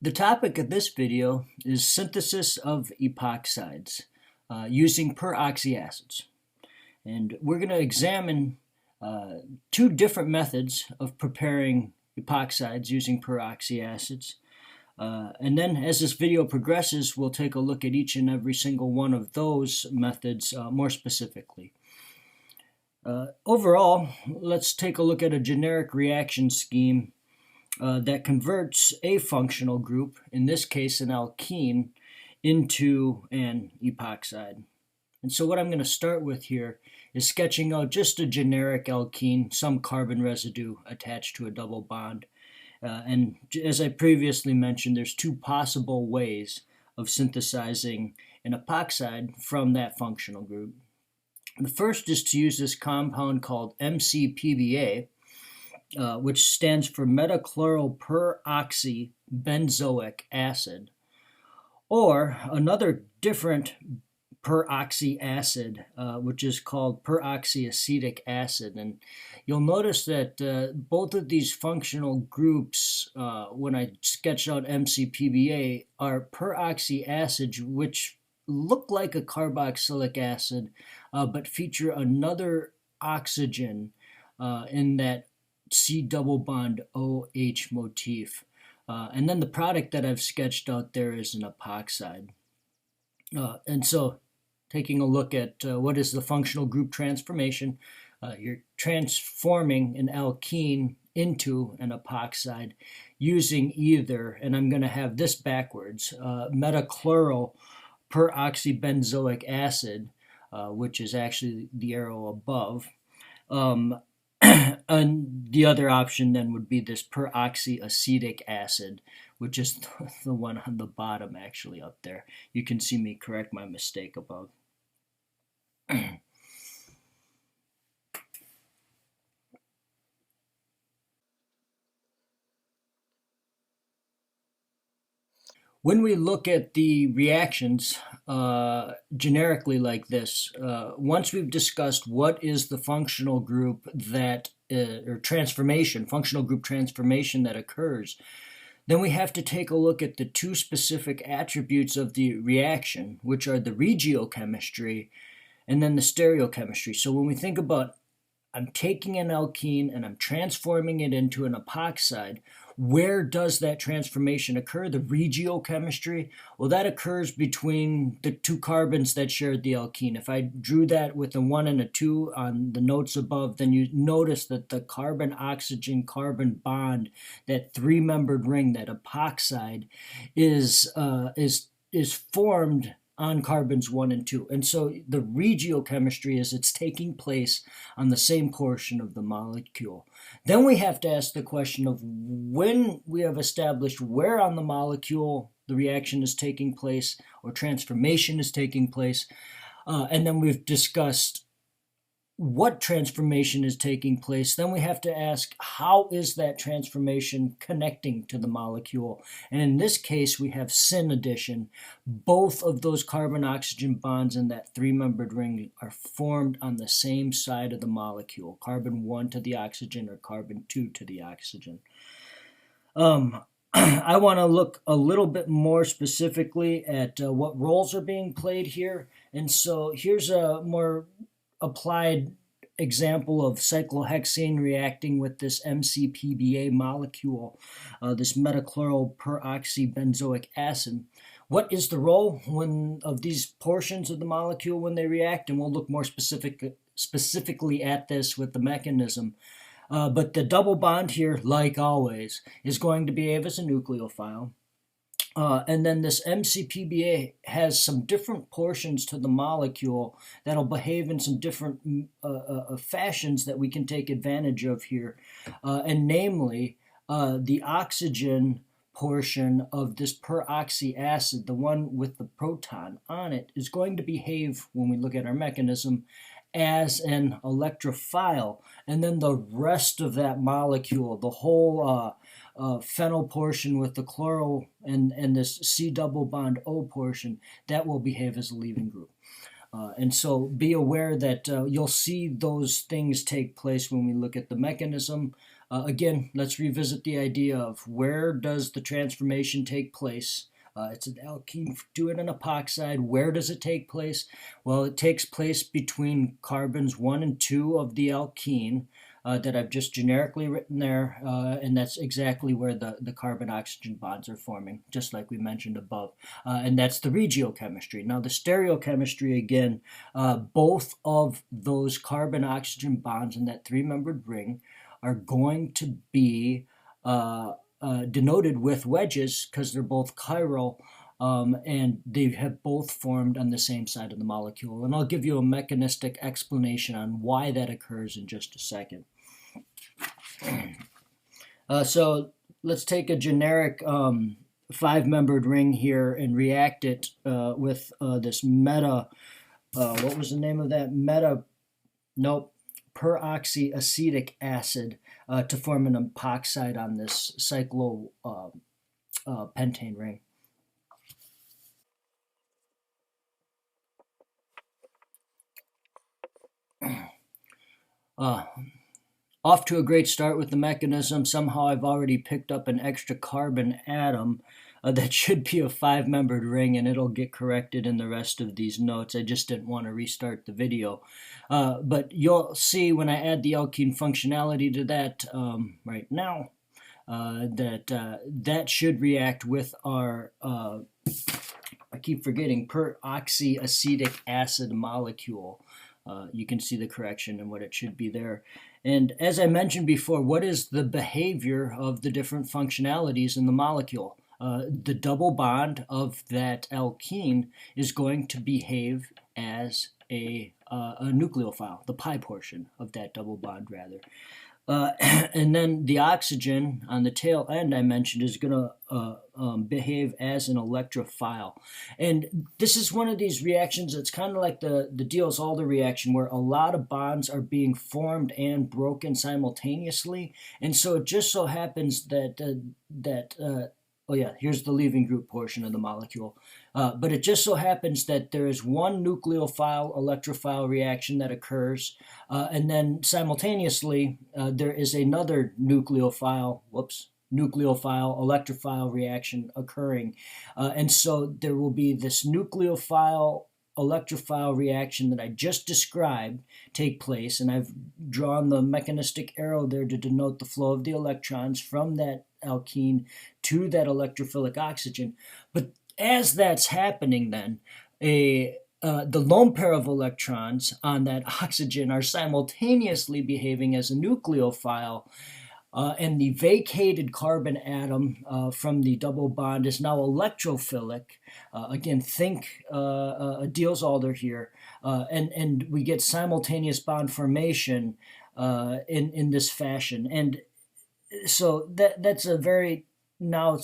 The topic of this video is synthesis of epoxides using peroxyacids. And we're going to examine two different methods of preparing epoxides using peroxyacids. And then as this video progresses, we'll take a look at each and every single one of those methods more specifically. Overall, let's take a look at a generic reaction scheme that converts a functional group, in this case an alkene, into an epoxide. And so what I'm going to start with here is sketching out just a generic alkene, some carbon residue attached to a double bond. And as I previously mentioned, there's two possible ways of synthesizing an epoxide from that functional group. The first is to use this compound called MCPBA, which stands for metachloroperaoxybenzoic acid, or another different peroxy acid, which is called peroxyacetic acid. And you'll notice that both of these functional groups, when I sketch out MCPBA, are peroxy acids, which look like a carboxylic acid, but feature another oxygen in that C double bond OH motif. And then the product that I've sketched out there is an epoxide. And so taking a look at what is the functional group transformation, you're transforming an alkene into an epoxide using either, and I'm going to have this backwards, metachloroperaoxybenzoic acid, which is actually the arrow above. And the other option then would be this peroxyacetic acid, which is the one on the bottom actually up there. You can see me correct my mistake above. When we look at the reactions generically like this, once we've discussed what is the functional group that, or transformation, functional group transformation that occurs, then we have to take a look at the two specific attributes of the reaction, which are the regiochemistry and then the stereochemistry. So when we think about I'm taking an alkene and I'm transforming it into an epoxide, where does that transformation occur? The regiochemistry? Well, that occurs between the two carbons that share the alkene. If I drew that with a 1 and a 2 on the notes above, then you notice that the carbon-oxygen-carbon bond, that three-membered ring, that epoxide, is formed on carbons 1 and 2. And so the regiochemistry is it's taking place on the same portion of the molecule. Then we have to ask the question of when we have established where on the molecule the reaction is taking place or transformation is taking place, and then we've discussed what transformation is taking place, then we have to ask how is that transformation connecting to the molecule. And in this case, we have syn addition. Both of those carbon-oxygen bonds in that three-membered ring are formed on the same side of the molecule, carbon 1 to the oxygen or carbon 2 to the oxygen. I want to look a little bit more specifically at what roles are being played here. And so here's a more applied example of cyclohexane reacting with this MCPBA molecule, this metachloroperaoxybenzoic acid. What is the role of these portions of the molecule when they react? And we'll look more specifically at this with the mechanism. But the double bond here, like always, is going to behave as a nucleophile. And then this MCPBA has some different portions to the molecule that'll behave in some different fashions that we can take advantage of here. And namely, the oxygen portion of this peroxy acid, the one with the proton on it, is going to behave, when we look at our mechanism, as an electrophile. And then the rest of that molecule, the whole phenyl portion with the chloro and this C double bond O portion, that will behave as a leaving group. And so be aware that you'll see those things take place when we look at the mechanism. Again, let's revisit the idea of where does the transformation take place. It's an alkene, do it an epoxide. Where does it take place? Well, it takes place between carbons 1 and 2 of the alkene that I've just generically written there, and that's exactly where the carbon-oxygen bonds are forming, just like we mentioned above. And that's the regiochemistry. Now, the stereochemistry, again, both of those carbon-oxygen bonds in that three-membered ring are going to be denoted with wedges because they're both chiral, and they have both formed on the same side of the molecule. And I'll give you a mechanistic explanation on why that occurs in just a second. So let's take a generic five-membered ring here and react it with this what was the name of that? Peroxyacetic acid to form an epoxide on this cyclopentane ring. Off to a great start with the mechanism. Somehow I've already picked up an extra carbon atom that should be a five-membered ring, and it'll get corrected in the rest of these notes. I just didn't want to restart the video. But you'll see when I add the alkene functionality to that right now, that should react with our, I keep forgetting, peroxyacetic acid molecule. You can see the correction and what it should be there. And as I mentioned before, what is the behavior of the different functionalities in the molecule? The double bond of that alkene is going to behave as a nucleophile, the pi portion of that double bond, rather. And then the oxygen on the tail end I mentioned is going to behave as an electrophile. And this is one of these reactions that's kind of like the Diels-Alder reaction, where a lot of bonds are being formed and broken simultaneously. And so it just so happens that oh yeah, here's the leaving group portion of the molecule. But it just so happens that there is one nucleophile-electrophile reaction that occurs, and then simultaneously there is another nucleophile-electrophile reaction occurring. And so there will be this nucleophile-electrophile reaction that I just described take place, and I've drawn the mechanistic arrow there to denote the flow of the electrons from that alkene to that electrophilic oxygen. But as that's happening, then the lone pair of electrons on that oxygen are simultaneously behaving as a nucleophile, and the vacated carbon atom from the double bond is now electrophilic. Again, think Diels-Alder here, and we get simultaneous bond formation in this fashion. And so that's a very, now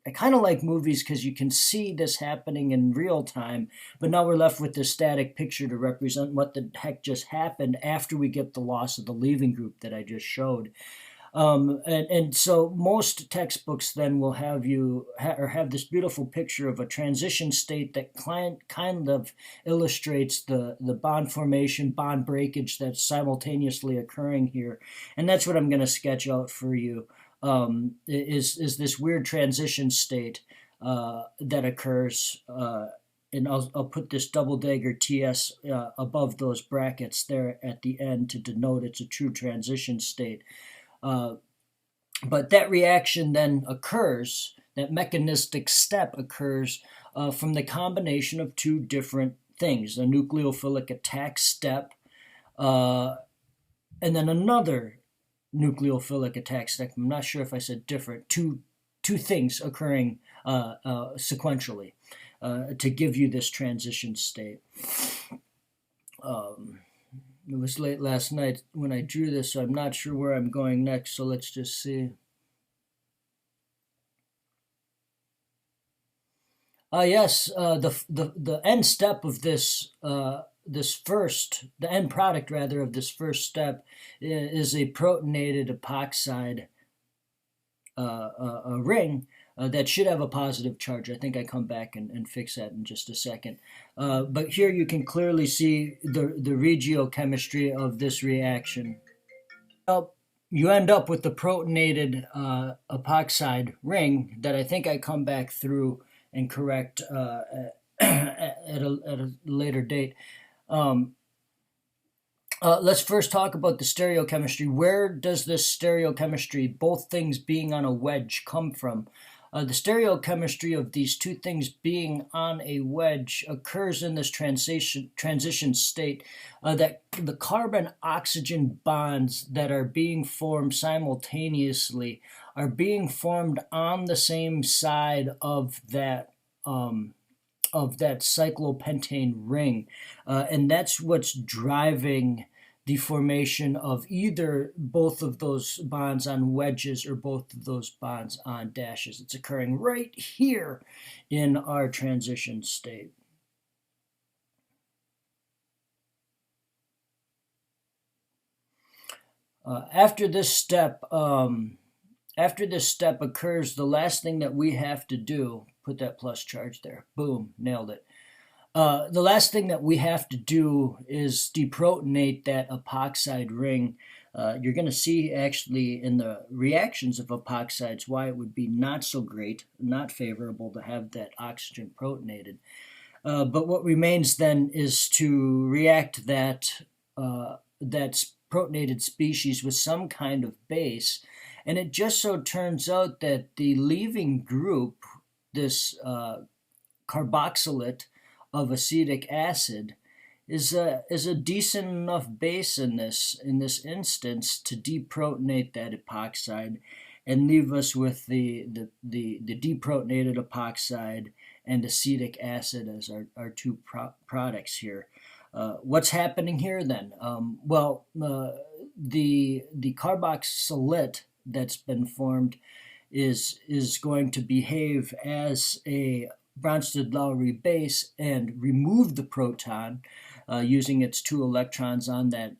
I kind of like movies because you can see this happening in real time, but now we're left with this static picture to represent what the heck just happened after we get the loss of the leaving group that I just showed. And so most textbooks then will have you have this beautiful picture of a transition state that kind of illustrates the bond formation, bond breakage that's simultaneously occurring here. And that's what I'm going to sketch out for you, is this weird transition state that occurs. And I'll put this double dagger TS above those brackets there at the end to denote it's a true transition state. But that reaction then occurs, that mechanistic step occurs from the combination of two different things, a nucleophilic attack step, and then another nucleophilic attack step. I'm not sure if I said different, two things occurring sequentially to give you this transition state. It was late last night when I drew this, so I'm not sure where I'm going next, so let's just see. Yes, the end step of the end product rather of this first step is a protonated epoxide ring that should have a positive charge. I think I come back and fix that in just a second. But here you can clearly see the regiochemistry of this reaction. You end up with the protonated epoxide ring that I think I come back through and correct at a later date. Let's first talk about the stereochemistry. Where does this stereochemistry, both things being on a wedge, come from? The stereochemistry of these two things being on a wedge occurs in this transition state that the carbon-oxygen bonds that are being formed simultaneously are being formed on the same side of that cyclopentane ring, and that's what's driving the formation of either both of those bonds on wedges or both of those bonds on dashes. It's occurring right here in our transition state. After this step occurs, the last thing that we have to do, put that plus charge there, boom, nailed it. The last thing that we have to do is deprotonate that epoxide ring. You're going to see actually in the reactions of epoxides why it would be not so great, not favorable to have that oxygen protonated. But what remains then is to react that protonated species with some kind of base. And it just so turns out that the leaving group, this carboxylate of acetic acid, is a decent enough base in this instance to deprotonate that epoxide and leave us with the deprotonated epoxide and acetic acid as our two products here. What's happening here then? The carboxylate that's been formed is going to behave as a Bronsted-Lowry base and remove the proton using its 2 electrons on that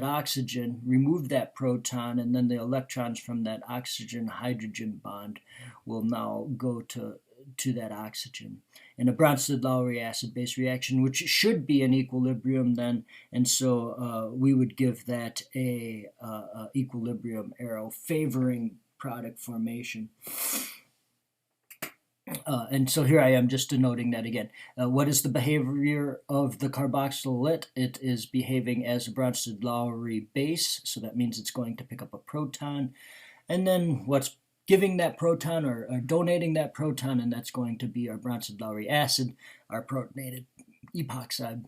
oxygen, remove that proton, and then the electrons from that oxygen-hydrogen bond will now go to that oxygen. In a Bronsted-Lowry acid-base reaction, which should be in equilibrium then, and so we would give that a equilibrium arrow favoring product formation. And so here I am just denoting that again. What is the behavior of the carboxylate? It is behaving as a Bronsted-Lowry base, so that means it's going to pick up a proton. And then what's giving that proton or donating that proton, and that's going to be our Bronsted-Lowry acid, our protonated epoxide.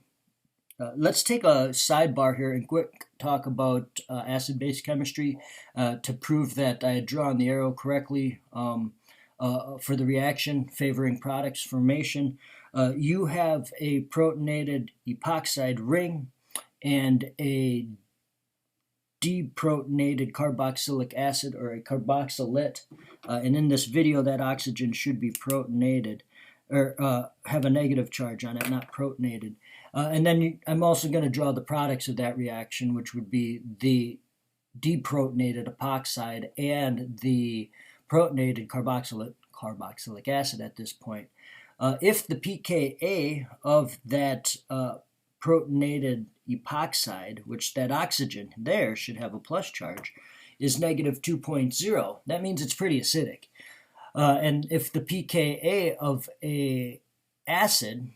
Let's take a sidebar here and quick talk about acid-base chemistry to prove that I had drawn the arrow correctly. For the reaction favoring products formation, you have a protonated epoxide ring and a deprotonated carboxylic acid or a carboxylate, and in this video that oxygen should be protonated or have a negative charge on it, not protonated. And then I'm also going to draw the products of that reaction, which would be the deprotonated epoxide and the protonated carboxylic acid at this point. If the pKa of that protonated epoxide, which that oxygen there should have a plus charge, is negative 2.0, that means it's pretty acidic. And if the pKa of a acid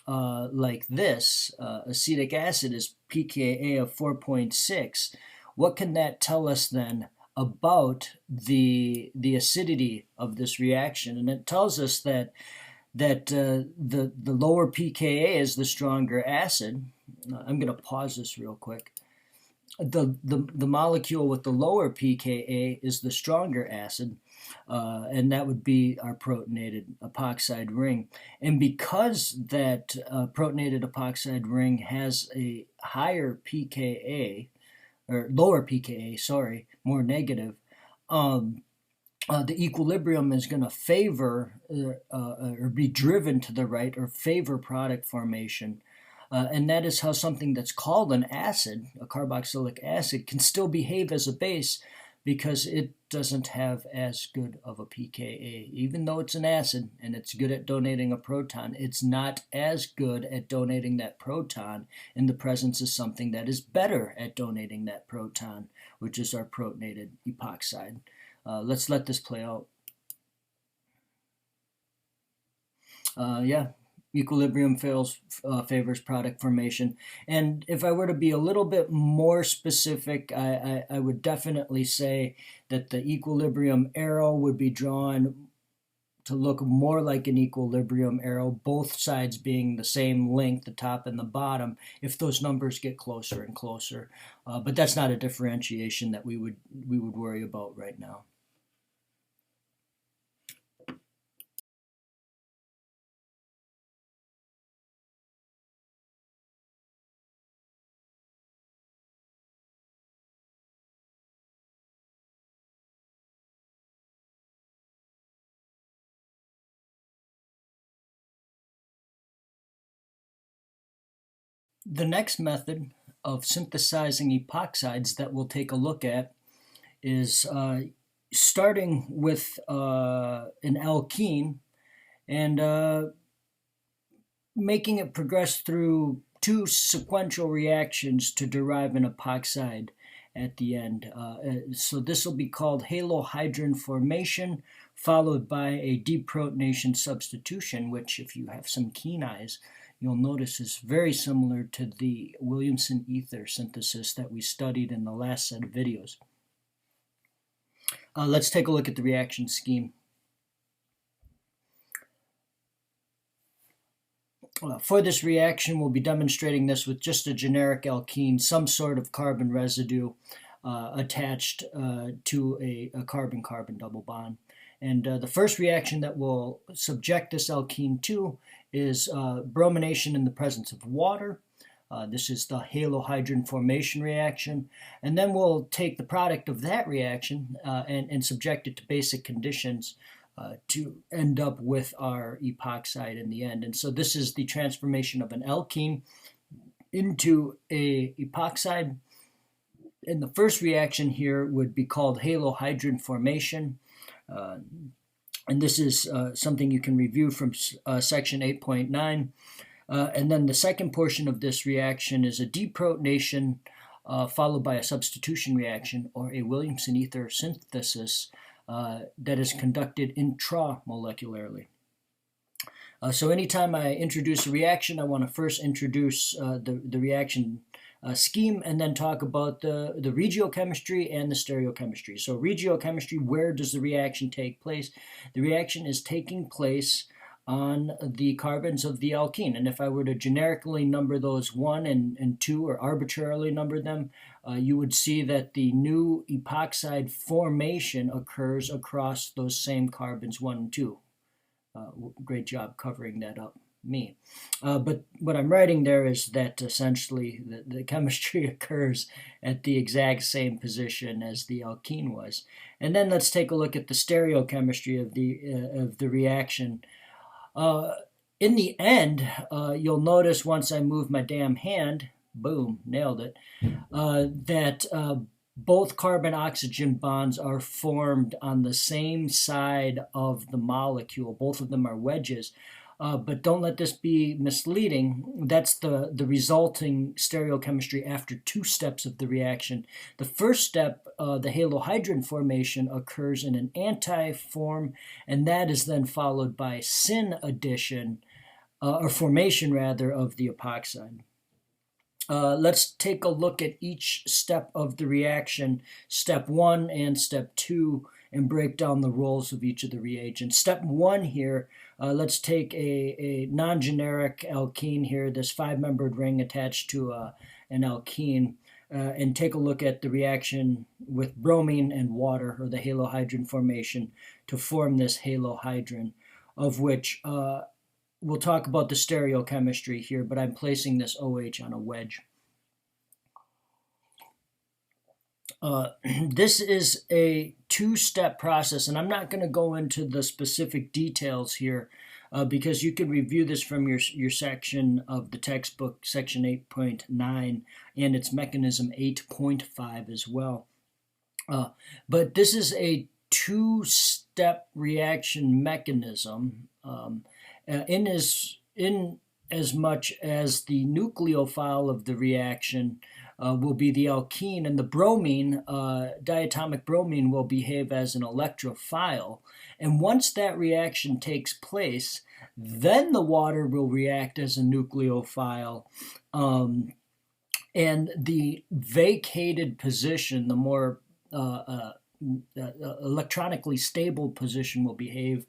like this, acetic acid, is pKa of 4.6, what can that tell us then about the acidity of this reaction? And it tells us that the lower pKa is the stronger acid. I'm going to pause this real quick. The molecule with the lower pKa is the stronger acid, and that would be our protonated epoxide ring. And because that protonated epoxide ring has a higher pKa, or lower pKa, sorry, more negative, the equilibrium is going to favor or be driven to the right or favor product formation. And that is how something that's called an acid, a carboxylic acid, can still behave as a base because it doesn't have as good of a pKa. Even though it's an acid and it's good at donating a proton, it's not as good at donating that proton in the presence of something that is better at donating that proton, which is our protonated epoxide. Let's let this play out. Yeah, equilibrium favors product formation. And if I were to be a little bit more specific, I would definitely say that the equilibrium arrow would be drawn to look more like an equilibrium arrow, both sides being the same length, the top and the bottom, if those numbers get closer and closer. But that's not a differentiation that we would worry about right now. The next method of synthesizing epoxides that we'll take a look at is starting with an alkene and making it progress through two sequential reactions to derive an epoxide at the end. So this will be called halohydrin formation, followed by a deprotonation substitution, which, if you have some keen eyes, you'll notice is very similar to the Williamson ether synthesis that we studied in the last set of videos. Let's take a look at the reaction scheme. For this reaction, we'll be demonstrating this with just a generic alkene, some sort of carbon residue attached to a carbon-carbon double bond. And the first reaction that we'll subject this alkene to is bromination in the presence of water. This is the halohydrin formation reaction. And then we'll take the product of that reaction and subject it to basic conditions to end up with our epoxide in the end. And so this is the transformation of an alkene into a epoxide. And the first reaction here would be called halohydrin formation. And this is something you can review from section 8.9. And then the second portion of this reaction is a deprotonation followed by a substitution reaction, or a Williamson ether synthesis that is conducted intramolecularly. So anytime I introduce a reaction, I want to first introduce the reaction scheme and then talk about the regiochemistry and the stereochemistry. So regiochemistry, where does the reaction take place? The reaction is taking place on the carbons of the alkene. And if I were to generically number those 1 and 2, or arbitrarily number them, you would see that the new epoxide formation occurs across those same carbons 1 and 2. Great job covering that up, me. But what I'm writing there is that essentially the chemistry occurs at the exact same position as the alkene was. And then let's take a look at the stereochemistry of the reaction. In the end, you'll notice once I move my damn hand, boom, nailed it, that both carbon-oxygen bonds are formed on the same side of the molecule. Both of them are wedges. But don't let this be misleading. That's the resulting stereochemistry after 2 steps of the reaction. The first step, the halohydrin formation, occurs in an anti-form, and that is then followed by syn addition, or formation rather, of the epoxide. Let's take a look at each step of the reaction, step 1 and step 2, and break down the roles of each of the reagents. Step 1 here, let's take a non-generic alkene here, this 5-membered ring attached to an alkene, and take a look at the reaction with bromine and water, or the halohydrin formation, to form this halohydrin, of which we'll talk about the stereochemistry here, but I'm placing this OH on a wedge. This is a 2-step process, and I'm not going to go into the specific details here because you can review this from your section of the textbook, section 8.9, and its mechanism 8.5 as well. But this is a two-step reaction mechanism in as much as the nucleophile of the reaction will be the alkene, and the bromine, diatomic bromine, will behave as an electrophile. And once that reaction takes place, then the water will react as a nucleophile. And the vacated position, the more electronically stable position, will behave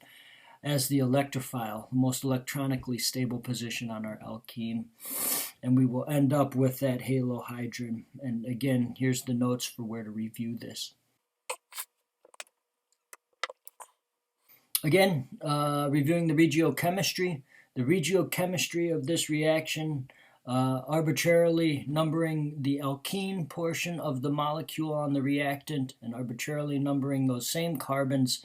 as the electrophile, the most electronically stable position on our alkene. And we will end up with that halohydrin. And again, here's the notes for where to review this. Again, reviewing the regiochemistry. The regiochemistry of this reaction, arbitrarily numbering the alkene portion of the molecule on the reactant and arbitrarily numbering those same carbons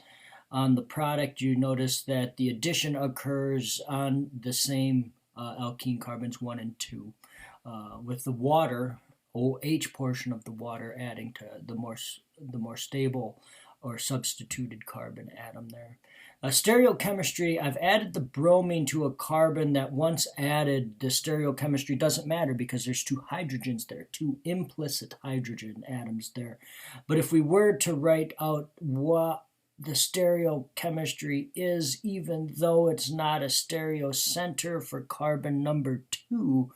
on the product. You notice that the addition occurs on the same alkene carbons 1 and 2, with the water, OH portion of the water, adding to the more stable or substituted carbon atom there. Stereochemistry, I've added the bromine to a carbon that once added. The stereochemistry doesn't matter because there's two hydrogens there, two implicit hydrogen atoms there. But if we were to write out what the stereochemistry is, even though it's not a stereocenter for carbon number 2,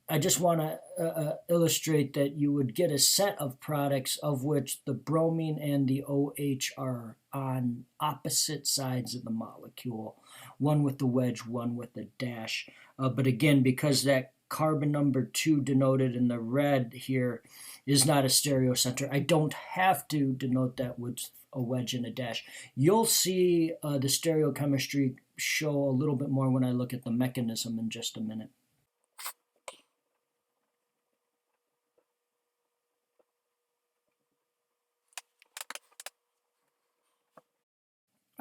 I just want to illustrate that you would get a set of products of which the bromine and the OH are on opposite sides of the molecule, one with the wedge, one with the dash. But again, because that carbon number 2 denoted in the red here is not a stereocenter, I don't have to denote that with a wedge and a dash. You'll see the stereochemistry show a little bit more when I look at the mechanism in just a minute.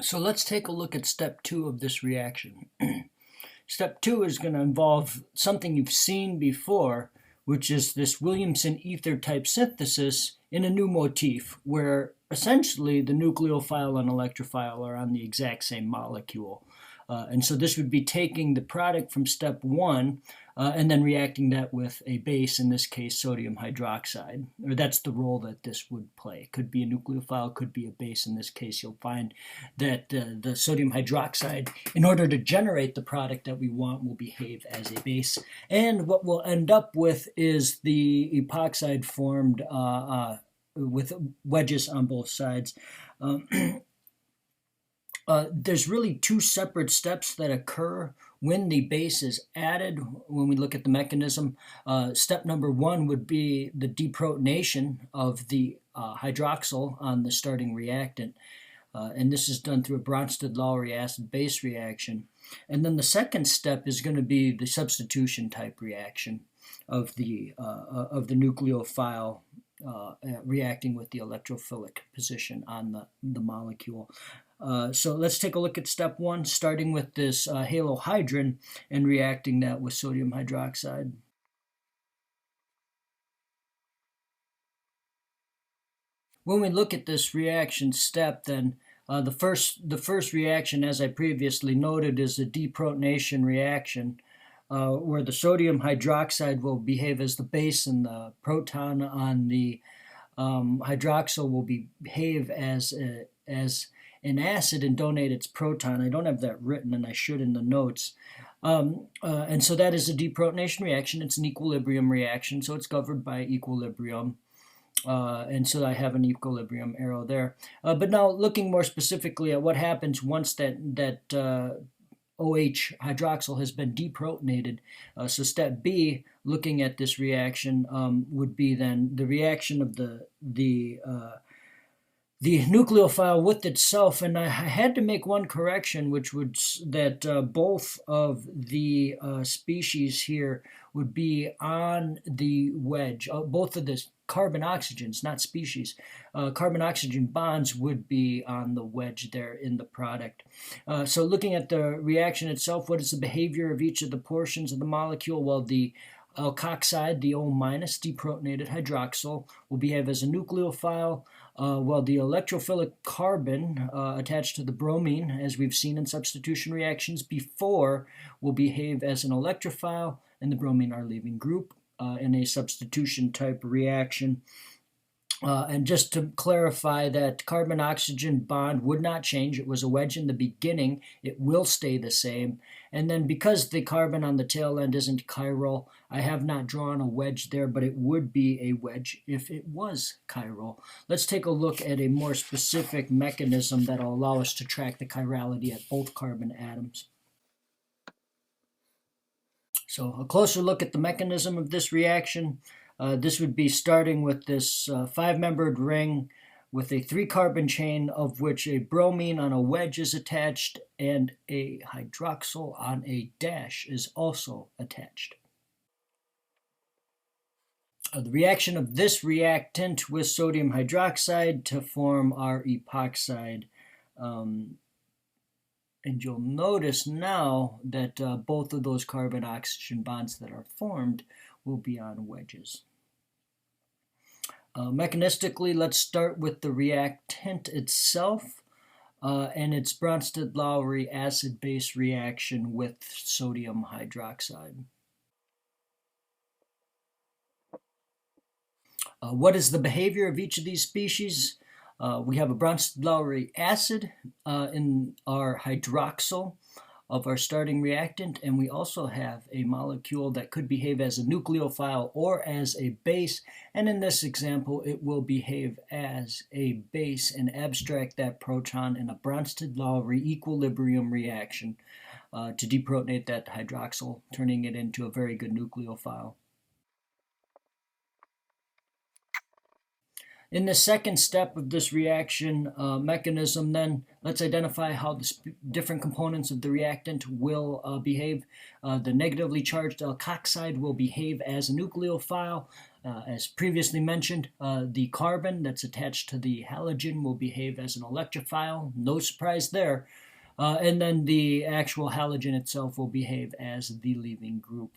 So let's take a look at step 2 of this reaction. Step 2 is going to involve something you've seen before, which is this Williamson ether type synthesis in a new motif, where essentially the nucleophile and electrophile are on the exact same molecule. And so this would be taking the product from step 1 and then reacting that with a base, in this case sodium hydroxide. Or that's the role that this would play. It could be a nucleophile, could be a base. In this case, you'll find that the sodium hydroxide, in order to generate the product that we want, will behave as a base. And what we'll end up with is the epoxide formed with wedges on both sides. There's really two separate steps that occur when the base is added. When we look at the mechanism, step number 1 would be the deprotonation of the hydroxyl on the starting reactant. And this is done through a Bronsted-Lowry acid-base reaction. And then the second step is going to be the substitution type reaction of the nucleophile reacting with the electrophilic position on the molecule. So let's take a look at step 1, starting with this halohydrin and reacting that with sodium hydroxide. When we look at this reaction step, then the first reaction, as I previously noted, is a deprotonation reaction, where the sodium hydroxide will behave as the base and the proton on the hydroxyl will behave as an acid and donate its proton. I don't have that written, and I should in the notes. And so that is a deprotonation reaction. It's an equilibrium reaction, so it's governed by equilibrium. And so I have an equilibrium arrow there. But now looking more specifically at what happens once that OH hydroxyl has been deprotonated. So step B, looking at this reaction, would be then the reaction of the nucleophile with itself. And I had to make one correction, which would that both of the species here would be on the wedge. Both of the carbon oxygens, not species, carbon oxygen bonds would be on the wedge there in the product. So looking at the reaction itself, what is the behavior of each of the portions of the molecule? Well, the alkoxide, the O- deprotonated hydroxyl, will behave as a nucleophile, while the electrophilic carbon attached to the bromine, as we've seen in substitution reactions before, will behave as an electrophile, and the bromine are leaving group in a substitution type reaction. And just to clarify, that carbon-oxygen bond would not change. It was a wedge in the beginning. It will stay the same. And then because the carbon on the tail end isn't chiral, I have not drawn a wedge there, but it would be a wedge if it was chiral. Let's take a look at a more specific mechanism that will allow us to track the chirality at both carbon atoms. So a closer look at the mechanism of this reaction. This would be starting with this 5-membered ring with a 3-carbon chain, of which a bromine on a wedge is attached and a hydroxyl on a dash is also attached. The reaction of this reactant with sodium hydroxide to form our epoxide. And you'll notice now that both of those carbon-oxygen bonds that are formed will be on wedges. Mechanistically, let's start with the reactant itself and its Bronsted-Lowry acid-base reaction with sodium hydroxide. What is the behavior of each of these species? We have a Bronsted-Lowry acid in our hydroxyl of our starting reactant, and we also have a molecule that could behave as a nucleophile or as a base, and in this example it will behave as a base and abstract that proton in a Bronsted-Lowry equilibrium reaction to deprotonate that hydroxyl, turning it into a very good nucleophile. In the second step of this reaction mechanism, then, let's identify how the different components of the reactant will behave. The negatively charged alkoxide will behave as a nucleophile. As previously mentioned, the carbon that's attached to the halogen will behave as an electrophile. No surprise there. And then the actual halogen itself will behave as the leaving group.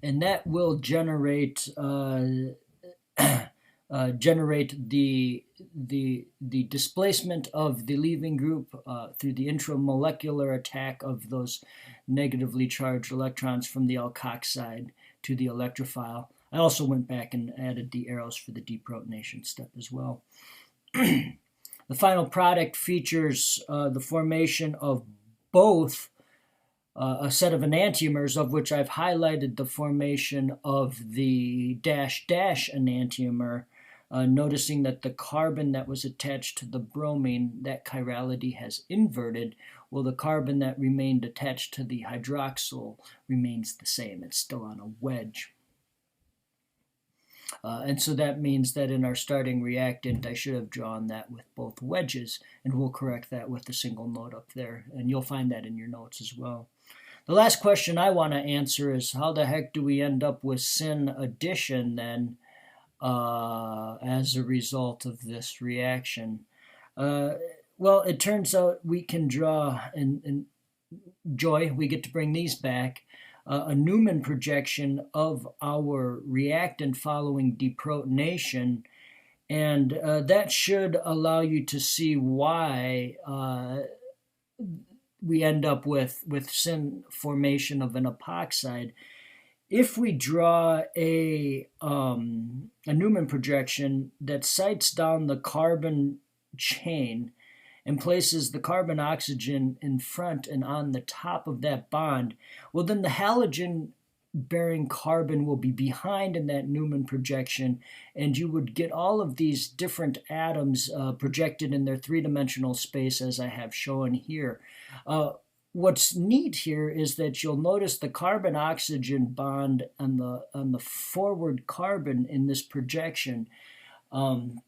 And that will generate the displacement of the leaving group through the intramolecular attack of those negatively charged electrons from the alkoxide to the electrophile. I also went back and added the arrows for the deprotonation step as well. The final product features the formation of both a set of enantiomers, of which I've highlighted the formation of the dash-dash enantiomer, noticing that the carbon that was attached to the bromine, that chirality has inverted, while the carbon that remained attached to the hydroxyl remains the same. It's still on a wedge. And so that means that in our starting reactant, I should have drawn that with both wedges, and we'll correct that with a single note up there, and you'll find that in your notes as well. The last question I want to answer is, how the heck do we end up with syn addition then as a result of this reaction? Well, it turns out we can draw, and joy, we get to bring these back, a Newman projection of our reactant following deprotonation, and that should allow you to see why we end up with syn formation of an epoxide. If we draw a Newman projection that sights down the carbon chain and places the carbon-oxygen in front and on the top of that bond, well, then the halogen-bearing carbon will be behind in that Newman projection, and you would get all of these different atoms projected in their three-dimensional space as I have shown here. What's neat here is that you'll notice the carbon-oxygen bond on the forward carbon in this projection, the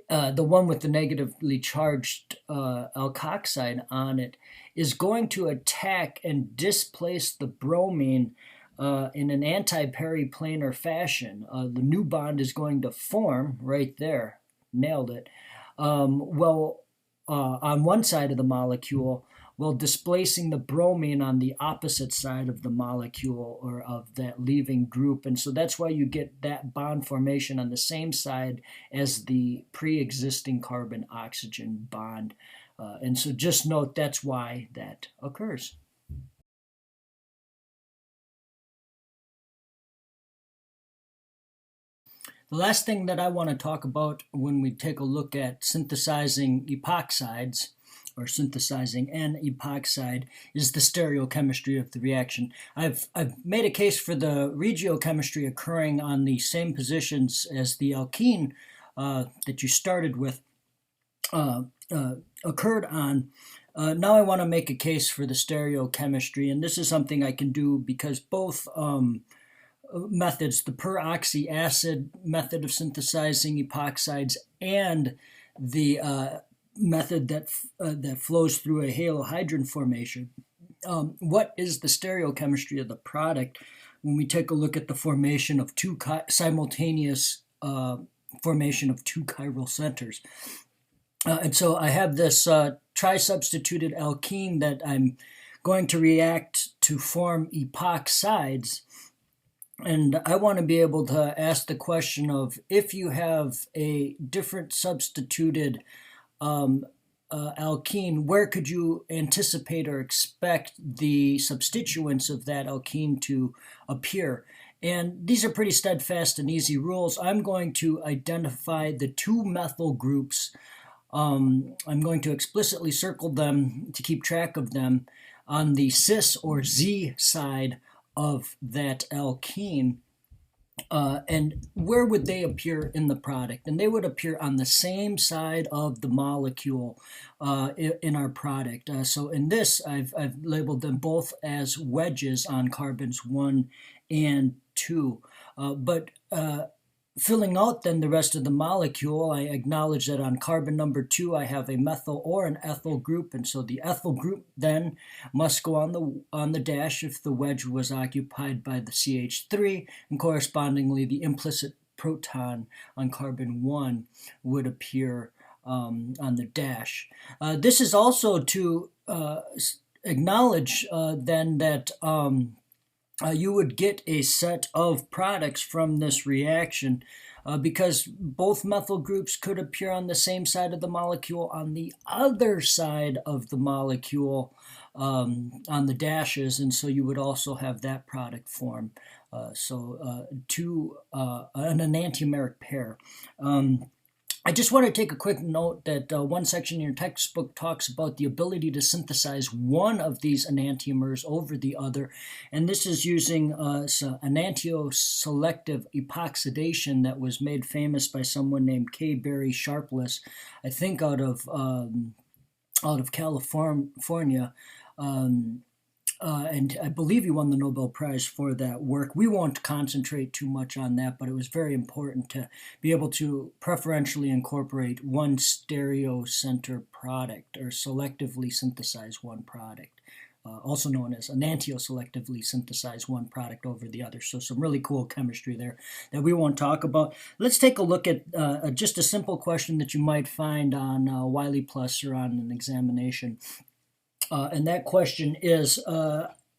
one with the negatively charged alkoxide on it, is going to attack and displace the bromine in an anti-periplanar fashion. The new bond is going to form right there. Nailed it. On one side of the molecule, while displacing the bromine on the opposite side of the molecule or of that leaving group. And so that's why you get that bond formation on the same side as the pre-existing carbon-oxygen bond. And so just note that's why that occurs. The last thing that I want to talk about when we take a look at synthesizing epoxides or synthesizing an epoxide is the stereochemistry of the reaction. I've made a case for the regiochemistry occurring on the same positions as the alkene that you started with occurred on. Now I want to make a case for the stereochemistry, and this is something I can do because both methods, the peroxy acid method of synthesizing epoxides and the method that flows through a halohydrin formation. What is the stereochemistry of the product when we take a look at the formation of simultaneous formation of two chiral centers? And so I have this tri-substituted alkene that I'm going to react to form epoxides. And I want to be able to ask the question of, if you have a different substituted alkene, where could you anticipate or expect the substituents of that alkene to appear? And these are pretty steadfast and easy rules. I'm going to identify the two methyl groups. I'm going to explicitly circle them to keep track of them on the cis or Z side of that alkene. And where would they appear in the product? And they would appear on the same side of the molecule in our product. So in this, I've labeled them both as wedges on carbons 1 and 2. But filling out then the rest of the molecule, I acknowledge that on carbon number 2 I have a methyl or an ethyl group, and so the ethyl group then must go on the dash if the wedge was occupied by the CH3, and correspondingly the implicit proton on carbon 1 would appear on the dash. This is also to acknowledge then that you would get a set of products from this reaction because both methyl groups could appear on the same side of the molecule on the other side of the molecule on the dashes, and so you would also have that product form. An enantiomeric pair. I just want to take a quick note that one section in your textbook talks about the ability to synthesize one of these enantiomers over the other, and this is using enantioselective epoxidation that was made famous by someone named K. Barry Sharpless, I think out of California. And I believe he won the Nobel Prize for that work. We won't concentrate too much on that, but it was very important to be able to preferentially incorporate one stereocenter product or selectively synthesize one product, also known as enantioselectively synthesize one product over the other. So some really cool chemistry there that we won't talk about. Let's take a look at just a simple question that you might find on Wiley Plus or on an examination. And that question is,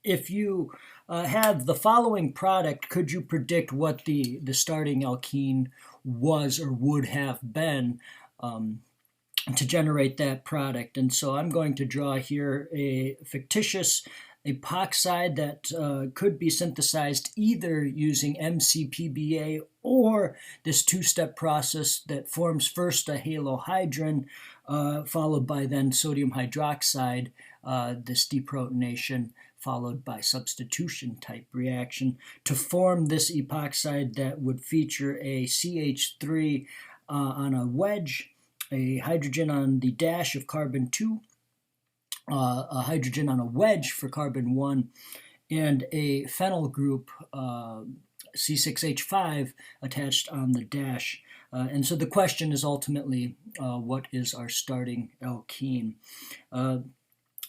if you have the following product, could you predict what the starting alkene was or would have been to generate that product? And so I'm going to draw here a fictitious epoxide that could be synthesized either using MCPBA or this two-step process that forms first a halohydrin, followed by then sodium hydroxide, this deprotonation, followed by substitution type reaction to form this epoxide that would feature a CH3 on a wedge, a hydrogen on the dash of carbon 2, a hydrogen on a wedge for carbon 1, and a phenyl group, C6H5, attached on the dash. And so the question is ultimately, what is our starting alkene?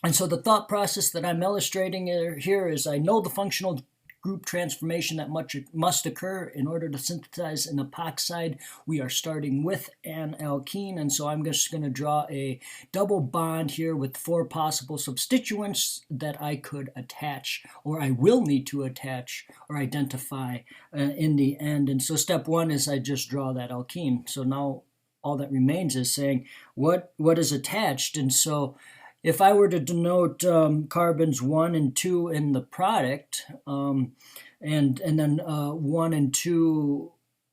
And so the thought process that I'm illustrating here is I know the functional group transformation that must occur in order to synthesize an epoxide. We are starting with an alkene, and so I'm just going to draw a double bond here with 4 possible substituents that I could attach, or I will need to attach or identify in the end. And so step 1 is I just draw that alkene. So now all that remains is saying what is attached. And so if I were to denote carbons 1 and 2 in the product, and then 1 and 2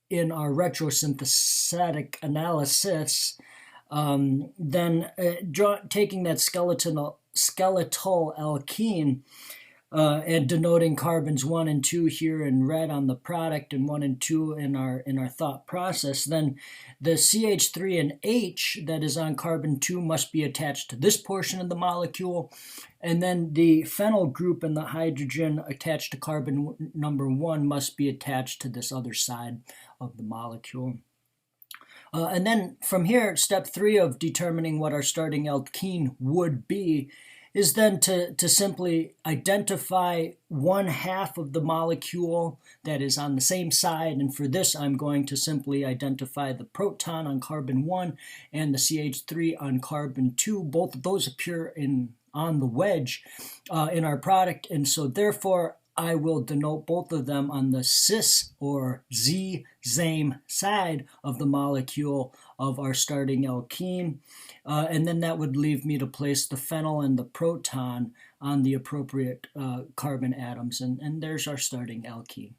in our retrosynthetic analysis, then taking that skeletal alkene and denoting carbons 1 and 2 here in red on the product and 1 and 2 in our thought process, then the CH3 and H that is on carbon 2 must be attached to this portion of the molecule, and then the phenyl group and the hydrogen attached to carbon number 1 must be attached to this other side of the molecule. And then from here, step 3 of determining what our starting alkene would be is then to simply identify 1/2 of the molecule that is on the same side. And for this, I'm going to simply identify the proton on carbon 1 and the CH3 on carbon 2. Both of those appear on the wedge in our product. And so therefore, I will denote both of them on the cis or Z-same side of the molecule of our starting alkene. And then that would leave me to place the phenyl and the proton on the appropriate carbon atoms. And there's our starting alkene.